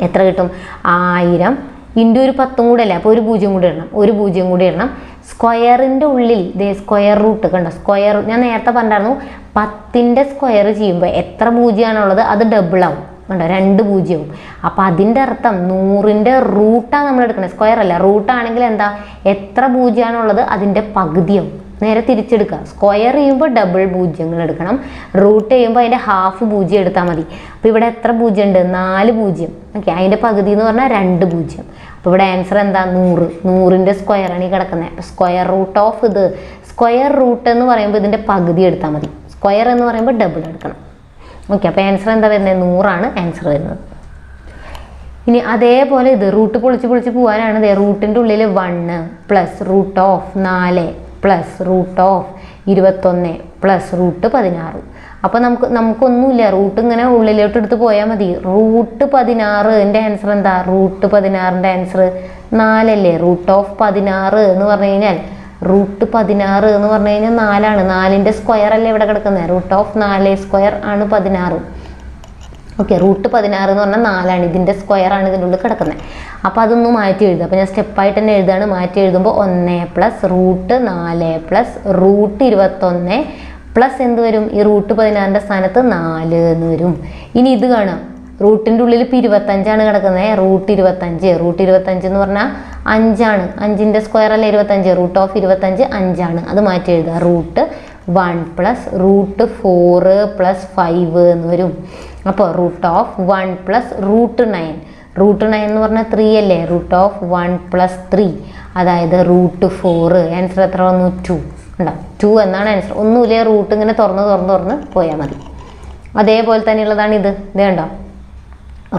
എത്ര കിട്ടും? 1000 ഇൻറ്റു ഒരു 10 കൂടെ അല്ലേ, അപ്പോൾ ഒരു 0 കൂടി ഇടണം. ഒരു 0 കൂടി ഇടണം. സ്ക്വയറിൻ്റെ ഉള്ളിൽ സ്ക്വയർ റൂട്ട് കണ്ടോ. സ്ക്വയർ ഞാൻ നേരത്തെ പറഞ്ഞായിരുന്നു 10ൻ്റെ സ്ക്വയർ ചെയ്യുമ്പോൾ എത്ര 0 ആണുള്ളത് അത് ഡബിൾ ആവും കണ്ടോ, 2 0 ആവും. അപ്പോൾ അതിൻ്റെ അർത്ഥം 100ൻ്റെ റൂട്ടാണ് നമ്മൾ എടുക്കുന്നത്, സ്ക്വയർ അല്ല. റൂട്ടാണെങ്കിൽ എന്താ, എത്ര 0 ആണുള്ളത് അതിൻ്റെ പകുതിയാവും. നേരെ തിരിച്ചെടുക്കുക. സ്ക്വയർ ചെയ്യുമ്പോൾ ഡബിൾ 0 എടുക്കണം, റൂട്ട് ചെയ്യുമ്പോൾ അതിൻ്റെ ഹാഫ് 0 എടുത്താൽ മതി. അപ്പോൾ ഇവിടെ എത്ര 0 ഉണ്ട്? 4 0. ഓക്കെ, അതിൻ്റെ പകുതി എന്ന് പറഞ്ഞാൽ 2 0. അപ്പോൾ ഇവിടെ ആൻസർ എന്താ? 100. 100ൻ്റെ സ്ക്വയറാണ് ഈ കിടക്കുന്നത്. അപ്പോൾ സ്ക്വയർ റൂട്ട് ഓഫ് ഇത്, സ്ക്വയർ റൂട്ട് എന്ന് പറയുമ്പോൾ ഇതിൻ്റെ പകുതി എടുത്താൽ മതി. സ്ക്വയർ എന്ന് പറയുമ്പോൾ ഡബിൾ എടുക്കണം. ഓക്കെ, അപ്പോൾ ആൻസർ എന്താ വരുന്നത്? 100 ആണ് വരുന്നത്. ഇനി അതേപോലെ ഇത് റൂട്ട് പൊളിച്ച് പോകാനാണ്. റൂട്ടിൻ്റെ ഉള്ളിൽ 1 plus root of 4 plus root of 21 plus root 16. അപ്പോൾ നമുക്കൊന്നുമില്ല, റൂട്ട് ഇങ്ങനെ ഉള്ളിലോട്ട് എടുത്ത് പോയാൽ മതി. റൂട്ട് 16 എൻ്റെ ആൻസർ എന്താ? റൂട്ട് 16ൻ്റെ ആൻസർ 4 അല്ലേ. റൂട്ട് ഓഫ് 16 എന്ന് പറഞ്ഞു കഴിഞ്ഞാൽ റൂട്ട് 16 എന്ന് പറഞ്ഞു കഴിഞ്ഞാൽ 4 ആണ്. 4ൻ്റെ സ്ക്വയർ അല്ലേ ഇവിടെ കിടക്കുന്നത്. റൂട്ട് ഓഫ് 4 സ്ക്വയർ ആണ് 16. ഓക്കെ, റൂട്ട് 16 എന്ന് പറഞ്ഞാൽ 4 ആണ്. ഇതിൻ്റെ സ്ക്വയർ ആണ് ഇതിൻ്റെ ഉള്ളിൽ കിടക്കുന്നത്. അപ്പോൾ അതൊന്ന് മാറ്റി എഴുതുക. അപ്പോൾ ഞാൻ സ്റ്റെപ്പായിട്ട് തന്നെ എഴുതാണ്. മാറ്റി എഴുതുമ്പോൾ 1 plus root 4 plus root 21 plus എന്ത് വരും? ഈ റൂട്ട് 16ൻ്റെ സ്ഥാനത്ത് 4 എന്ന് വരും. ഇനി ഇത് കാണാം, റൂട്ടിൻ്റെ ഉള്ളിൽ ഇപ്പോൾ 25 കിടക്കുന്നത്. റൂട്ട് 25 എന്ന് പറഞ്ഞാൽ 5 ആണ്. 5ൻ്റെ സ്ക്വയർ അല്ലേ 25. റൂട്ട് ഓഫ് 25 5 ആണ്. അത് മാറ്റി എഴുതുക. റൂട്ട് 1 പ്ലസ് റൂട്ട് 4 പ്ലസ് 5 എന്ന് വരും. അപ്പോൾ root of 1 plus root 9. Root 9 എന്ന് പറഞ്ഞാൽ 3 അല്ലേ. റൂട്ട് ഓഫ് 1 പ്ലസ് 3 അതായത് റൂട്ട് 4. ആൻസർ എത്ര വന്നു? 2 ഉണ്ടോ. 2 എന്നാണ് ആൻസർ. ഒന്നുമില്ല, റൂട്ട് ഇങ്ങനെ തുറന്ന് പോയാൽ മതി. അതേപോലെ തന്നെയുള്ളതാണ് ഇത്. ഇത് കണ്ടോ,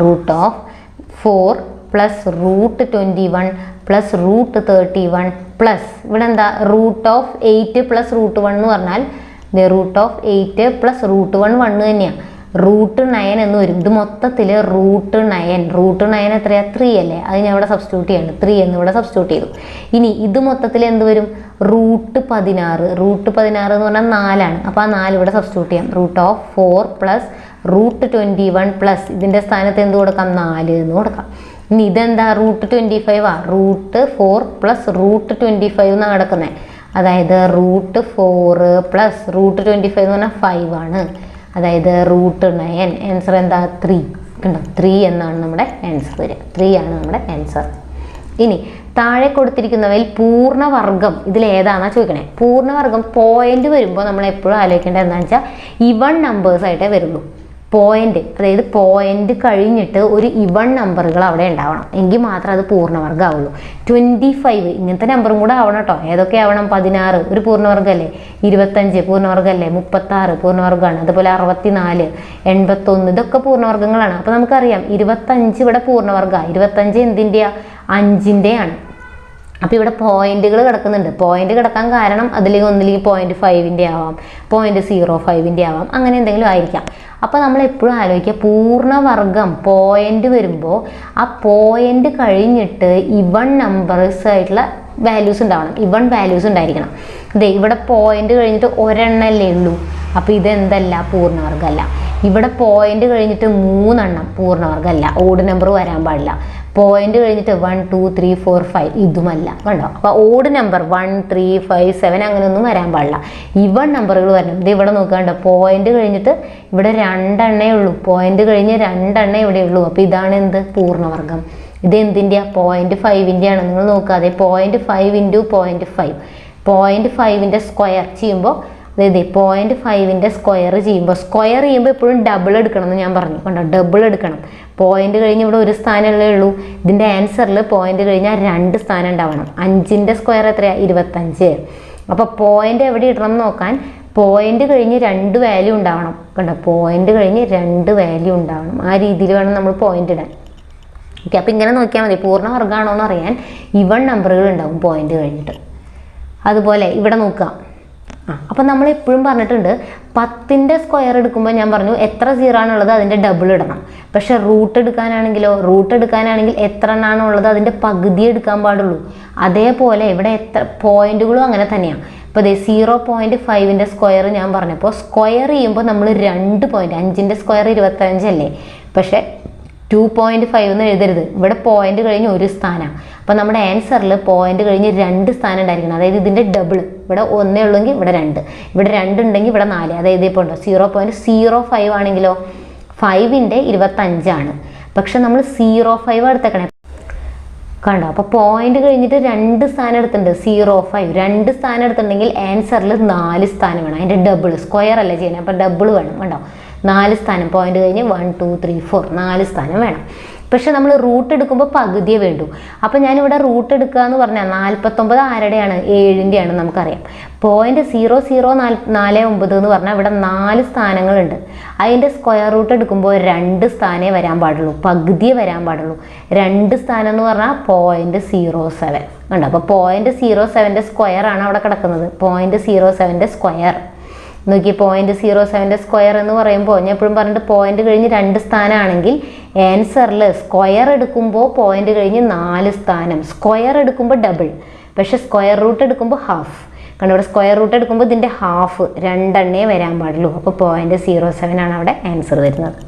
root of 4 plus root 21 plus root 31 plus ഇവിടെ എന്താ റൂട്ട് ഓഫ് 8 പ്ലസ് റൂട്ട് 1 എന്ന് പറഞ്ഞാൽ റൂട്ട് ഓഫ് 8 പ്ലസ് റൂട്ട് 1 തന്നെയാണ്. റൂട്ട് 9 എന്ന് വരും. ഇത് മൊത്തത്തിൽ റൂട്ട് 9 എത്രയാ? 3 അല്ലേ. അത് ഞാൻ ഇവിടെ സബ്സ്റ്റിറ്റ്യൂട്ട് ചെയ്യാണ്. 3 എന്ന് ഇവിടെ സബ്സ്റ്റിറ്റ്യൂട്ട് ചെയ്തു. ഇനി ഇത് മൊത്തത്തിൽ എന്ത് വരും? റൂട്ട് 16. റൂട്ട് 16 എന്ന് പറഞ്ഞാൽ 4 ആണ്. അപ്പോൾ ആ 4 ഇവിടെ സബ്സ്റ്റിറ്റ്യൂട്ട് ചെയ്യാം. Root of 4 plus root 21 plus ഇതിൻ്റെ സ്ഥാനത്ത് എന്ത് കൊടുക്കാം? 4 എന്ന് കൊടുക്കാം. ഇനി ഇതെന്താ? റൂട്ട് 25 റൂട്ട് 4 പ്ലസ് റൂട്ട് 25 എന്നാണ് കിടക്കുന്നത്. അതായത് റൂട്ട് 4 പ്ലസ് റൂട്ട് 25 എന്ന് പറഞ്ഞാൽ 5 ആണ്. അതായത് റൂട്ട് 9. ആൻസർ എന്താ? 3 കണ്ടോ. 3 എന്നാണ് നമ്മുടെ ആൻസർ വരിക. 3 ആണ് നമ്മുടെ ആൻസർ. ഇനി താഴെ കൊടുത്തിരിക്കുന്നവയിൽ പൂർണ്ണവർഗം ഇതിലേതാണെന്നാണ് ചോദിക്കണേ. പൂർണ്ണവർഗം പോയിന്റ് വരുമ്പോൾ നമ്മൾ എപ്പോഴും ആലോചിക്കേണ്ടത് എന്താണെന്ന് വെച്ചാൽ ഇവൺ നമ്പേഴ്സ് ആയിട്ടേ വരുള്ളൂ. പോയിന്റ്, അതായത് പോയിന്റ് കഴിഞ്ഞിട്ട് ഒരു ഇവൺ നമ്പറുകൾ അവിടെ ഉണ്ടാവണം, എങ്കിൽ മാത്രമേ അത് പൂർണ്ണവർഗം ആവുള്ളൂ. 25 ഇങ്ങനത്തെ നമ്പറും കൂടെ ആവണം കേട്ടോ. ഏതൊക്കെ ആവണം? 16 ഒരു പൂർണ്ണവർഗമല്ലേ. 25 പൂർണ്ണവർഗമല്ലേ. 36 പൂർണ്ണവർഗമാണ്. അതുപോലെ 64, 81 ഇതൊക്കെ പൂർണ്ണവർഗങ്ങളാണ്. അപ്പോൾ നമുക്കറിയാം 25 ഇവിടെ പൂർണ്ണവർഗമാണ്. 25 എന്തിൻ്റെയാണ്? 5ൻ്റെയാണ്. അപ്പോൾ ഇവിടെ പോയിന്റുകൾ കിടക്കുന്നുണ്ട്. പോയിന്റ് കിടക്കാൻ കാരണം അതിലേക്ക് ഒന്നില്ലെങ്കിൽ 0.5ൻ്റെ ആവാം, 0.05ൻ്റെ ആവാം, അങ്ങനെ എന്തെങ്കിലും ആയിരിക്കാം. അപ്പോൾ നമ്മൾ എപ്പോഴും ആലോചിക്കുക, പൂർണ്ണവർഗം പോയിന്റ് വരുമ്പോൾ ആ പോയിന്റ് കഴിഞ്ഞിട്ട് ഇവൺ നമ്പേഴ്സ് ആയിട്ടുള്ള വാല്യൂസ് ഉണ്ടാവണം. ഇവൺ വാല്യൂസ് ഉണ്ടായിരിക്കണം. അതെ, ഇവിടെ പോയിന്റ് കഴിഞ്ഞിട്ട് ഒരെണ്ണല്ലേ ഉള്ളൂ. അപ്പോൾ ഇതെന്തല്ല? പൂർണ്ണവർഗമല്ല. ഇവിടെ പോയിന്റ് കഴിഞ്ഞിട്ട് 3 എണ്ണം പൂർണ്ണവർഗമല്ല. ഓഡ് നമ്പർ വരാൻ പാടില്ല. പോയിന്റ് കഴിഞ്ഞിട്ട് 1 2 3 4 5 ഇതുമല്ല. കണ്ടോ. അപ്പോൾ ഓഡ് നമ്പർ 1 3 5 7 അങ്ങനെയൊന്നും വരാൻ പാടില്ല. ഇവൺ നമ്പറുകൾ വരണം. ഇത് ഇവിടെ നോക്കാണ്ടോ, പോയിന്റ് കഴിഞ്ഞിട്ട് ഇവിടെ 2 എണ്ണേ ഉള്ളൂ. പോയിന്റ് കഴിഞ്ഞ് 2 എണ്ണേ ഇവിടെ ഉള്ളൂ. അപ്പോൾ ഇതാണ് എന്ത്? പൂർണ്ണവർഗം. ഇത് എന്തിൻ്റെയാ? 0.5ൻ്റെയാണ്. നിങ്ങൾ നോക്കാതെ 0.5 ഇൻറ്റു 0.5. 0.5ൻ്റെ സ്ക്വയർ ചെയ്യുമ്പോൾ അതായത് 0.5ൻ്റെ സ്ക്വയർ ചെയ്യുമ്പോൾ എപ്പോഴും ഡബിൾ എടുക്കണം എന്ന് ഞാൻ പറഞ്ഞു. കണ്ടോ, ഡബിൾ എടുക്കണം. പോയിന്റ് കഴിഞ്ഞ് ഇവിടെ ഒരു സ്ഥാനമല്ലേ ഉള്ളൂ. ഇതിൻ്റെ ആൻസറിൽ പോയിന്റ് കഴിഞ്ഞാൽ 2 സ്ഥാനം ഉണ്ടാവണം. 5ൻ്റെ സ്ക്വയർ എത്രയാണ്? 25. അപ്പോൾ പോയിന്റ് എവിടെ ഇടണം എന്ന് നോക്കാൻ പോയിന്റ് കഴിഞ്ഞ് 2 വാല്യൂ ഉണ്ടാവണം. കണ്ടോ, പോയിന്റ് കഴിഞ്ഞ് 2 വാല്യൂ ഉണ്ടാവണം. ആ രീതിയിൽ വേണം നമ്മൾ പോയിന്റ് ഇടാൻ. ഓക്കെ, അപ്പോൾ ഇങ്ങനെ നോക്കിയാൽ മതി. പൂർണ്ണവർഗമാണോ എന്ന് അറിയാൻ ഇവൺ നമ്പറുകൾ ഉണ്ടാവും പോയിന്റ് കഴിഞ്ഞിട്ട്. അതുപോലെ ഇവിടെ നോക്കാം, അപ്പം നമ്മൾ എപ്പോഴും പറഞ്ഞിട്ടുണ്ട് 10ൻ്റെ സ്ക്വയർ എടുക്കുമ്പോൾ ഞാൻ പറഞ്ഞു എത്ര 0 ആണുള്ളത് അതിൻ്റെ ഡബിൾ ഇടണം. പക്ഷെ റൂട്ട് എടുക്കാനാണെങ്കിൽ എത്ര എണ്ണാണോ ഉള്ളത് അതിൻ്റെ പകുതി എടുക്കാൻ പാടുള്ളൂ. അതേപോലെ ഇവിടെ എത്ര പോയിന്റുകളും അങ്ങനെ തന്നെയാണ്. ഇപ്പോൾ ദേ 0.5ൻ്റെ സ്ക്വയർ ഞാൻ പറഞ്ഞപ്പോൾ സ്ക്വയർ ചെയ്യുമ്പോൾ നമ്മൾ 2 പോയിന്റ്, 5ൻ്റെ സ്ക്വയർ 25 അല്ലേ, പക്ഷേ 2.5 എന്ന് എഴുതരുത്. ഇവിടെ പോയിന്റ് കഴിഞ്ഞ് 1 സ്ഥാനമാണ്. അപ്പോൾ നമ്മുടെ ആൻസറിൽ പോയിന്റ് കഴിഞ്ഞ് 2 സ്ഥാനം ഉണ്ടായിരിക്കണം. അതായത് ഇതിൻ്റെ ഡബിൾ. ഇവിടെ 1 ഉള്ളെങ്കിൽ ഇവിടെ 2, ഇവിടെ 2 ഉണ്ടെങ്കിൽ ഇവിടെ 4. അതായത് ഇപ്പോൾ ഉണ്ടോ 0.05 ആണെങ്കിലോ 5ൻ്റെ 25 ആണ്. പക്ഷെ നമ്മൾ 0.5 എടുത്തേക്കണേ കണ്ടോ. അപ്പോൾ പോയിന്റ് കഴിഞ്ഞിട്ട് 2 സ്ഥാനം എടുത്തിട്ടുണ്ട്. 0.5 2 സ്ഥാനം എടുത്തിട്ടുണ്ടെങ്കിൽ ആൻസറിൽ 4 സ്ഥാനം വേണം. അതിൻ്റെ ഡബിൾ, സ്ക്വയർ അല്ലേ ചെയ്യുന്നത്, അപ്പോൾ ഡബിൾ വേണം. കണ്ടോ 4 സ്ഥാനം, പോയിന്റ് കഴിഞ്ഞ് 1 2 3 4 4 സ്ഥാനം വേണം. പക്ഷെ നമ്മൾ റൂട്ട് എടുക്കുമ്പോൾ പകുതിയേ വേണ്ടൂ. അപ്പോൾ ഞാനിവിടെ റൂട്ട് എടുക്കുക എന്ന് പറഞ്ഞാൽ 49 ആരുടെയാണ്? 7ൻ്റെയാണ് നമുക്കറിയാം. 0.0049 എന്ന് പറഞ്ഞാൽ ഇവിടെ 4 സ്ഥാനങ്ങളുണ്ട്. അതിൻ്റെ സ്ക്വയർ റൂട്ട് എടുക്കുമ്പോൾ 2 സ്ഥാനേ വരാൻ പാടുള്ളൂ, പകുതിയേ വരാൻ പാടുള്ളൂ. 2 സ്ഥാനം എന്ന് പറഞ്ഞാൽ 0.07 ഉണ്ട്. അപ്പോൾ 0.07ൻ്റെ സ്ക്വയർ ആണ് അവിടെ കിടക്കുന്നത്. 0.07ൻ്റെ സ്ക്വയർ നോക്കി. 0.07ൻ്റെ സ്ക്വയർ എന്ന് പറയുമ്പോൾ ഞാൻ എപ്പോഴും പറഞ്ഞിട്ട് പോയിന്റ് കഴിഞ്ഞ് 2 സ്ഥാനമാണെങ്കിൽ ആൻസറിൽ സ്ക്വയർ എടുക്കുമ്പോൾ പോയിന്റ് കഴിഞ്ഞ് 4 സ്ഥാനം, സ്ക്വയർ എടുക്കുമ്പോൾ ഡബിൾ, പക്ഷെ സ്ക്വയർ റൂട്ട് എടുക്കുമ്പോൾ ഹാഫ്. കാരണം ഇവിടെ സ്ക്വയർ റൂട്ട് എടുക്കുമ്പോൾ ഇതിൻ്റെ ഹാഫ് 2 എണ്ണേ വരാൻ പാടുള്ളൂ. അപ്പോൾ 0.07 ആണ് അവിടെ ആൻസർ വരുന്നത്.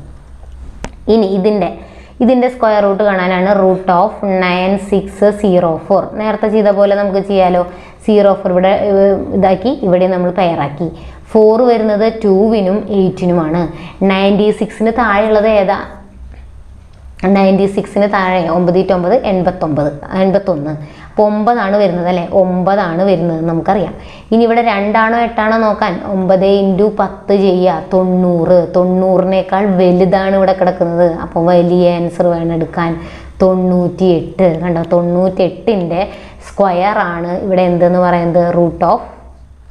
ഇനി ഇതിൻ്റെ സ്ക്വയർ റൂട്ട് കാണാനാണ് √9604. നേരത്തെ ചെയ്ത പോലെ നമുക്ക് ചെയ്യാലോ. 04 ഇവിടെ ഇതാക്കി, ഇവിടെ നമ്മൾ പെയറാക്കി. 4 വരുന്നത് 2നും 8നുമാണ്. 96ന് താഴെയുള്ളത് ഏതാ? 96ന് താഴെ 9 × 9 81. അപ്പോൾ 9 ആണ് വരുന്നത് അല്ലേ, 9 ആണ് വരുന്നത് നമുക്കറിയാം. ഇനി ഇവിടെ 2 ആണോ 8 ആണോ നോക്കാൻ 9 × 10 ചെയ്യുക, 90. 90നേക്കാൾ വലുതാണ് ഇവിടെ കിടക്കുന്നത്. അപ്പോൾ വലിയ ആൻസർ വേണം എടുക്കാൻ, 98. കണ്ടോ 98ൻ്റെ സ്ക്വയർ ആണ് ഇവിടെ എന്തെന്ന് പറയുന്നത്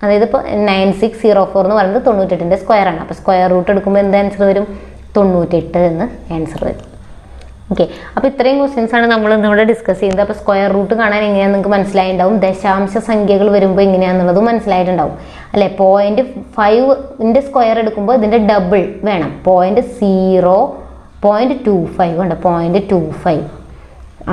അതായത് ഇപ്പോൾ 9604 എന്ന് പറയുന്നത് 98ൻ്റെ സ്ക്വയർ ആണ്. അപ്പോൾ സ്ക്വയർ റൂട്ട് എടുക്കുമ്പോൾ എന്ത് ആൻസർ വരും? 98 എന്ന് ആൻസർ വരും. ഓക്കെ, അപ്പോൾ ഇത്രയും ക്വസ്റ്റ്യൻസ് ആണ് നമ്മൾ ഇന്നിവിടെ ഡിസ്കസ് ചെയ്യുന്നത്. അപ്പോൾ സ്ക്വയർ റൂട്ട് കാണാൻ എങ്ങനെയാണെന്ന് നിങ്ങൾക്ക് മനസ്സിലായിട്ടുണ്ടാവും. ദശാംശ സംഖ്യകൾ വരുമ്പോൾ എങ്ങനെയാണെന്നുള്ളതും മനസ്സിലായിട്ടുണ്ടാവും അല്ലേ. 0.5ൻ്റെ സ്ക്വയർ എടുക്കുമ്പോൾ ഇതിൻ്റെ ഡബിൾ വേണം. 0.25 ഉണ്ട്, 0.25.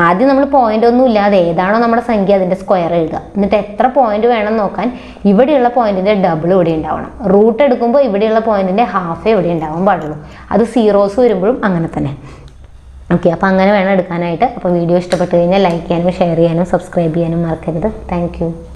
ആദ്യം നമ്മൾ പോയിന്റ് ഒന്നും ഇല്ലാതെ ഏതാണോ നമ്മുടെ സംഖ്യ അതിൻ്റെ സ്ക്വയർ എഴുതുക. എന്നിട്ട് എത്ര പോയിന്റ് വേണം നോക്കാൻ ഇവിടെയുള്ള പോയിന്റിൻ്റെ ഡബിൾ ഇവിടെ ഉണ്ടാവണം. റൂട്ട് എടുക്കുമ്പോൾ ഇവിടെയുള്ള പോയിന്റിൻ്റെ ഹാഫേ ഇവിടെ ഉണ്ടാവാൻ പാടുള്ളൂ. അത് സീറോസ് വരുമ്പോഴും അങ്ങനെ തന്നെ. ഓക്കെ, അപ്പോൾ അങ്ങനെ വേണം എടുക്കാനായിട്ട്. അപ്പോൾ വീഡിയോ ഇഷ്ടപ്പെട്ട് കഴിഞ്ഞാൽ ലൈക്ക് ചെയ്യാനും ഷെയർ ചെയ്യാനും സബ്സ്ക്രൈബ് ചെയ്യാനും മറക്കരുത്. താങ്ക്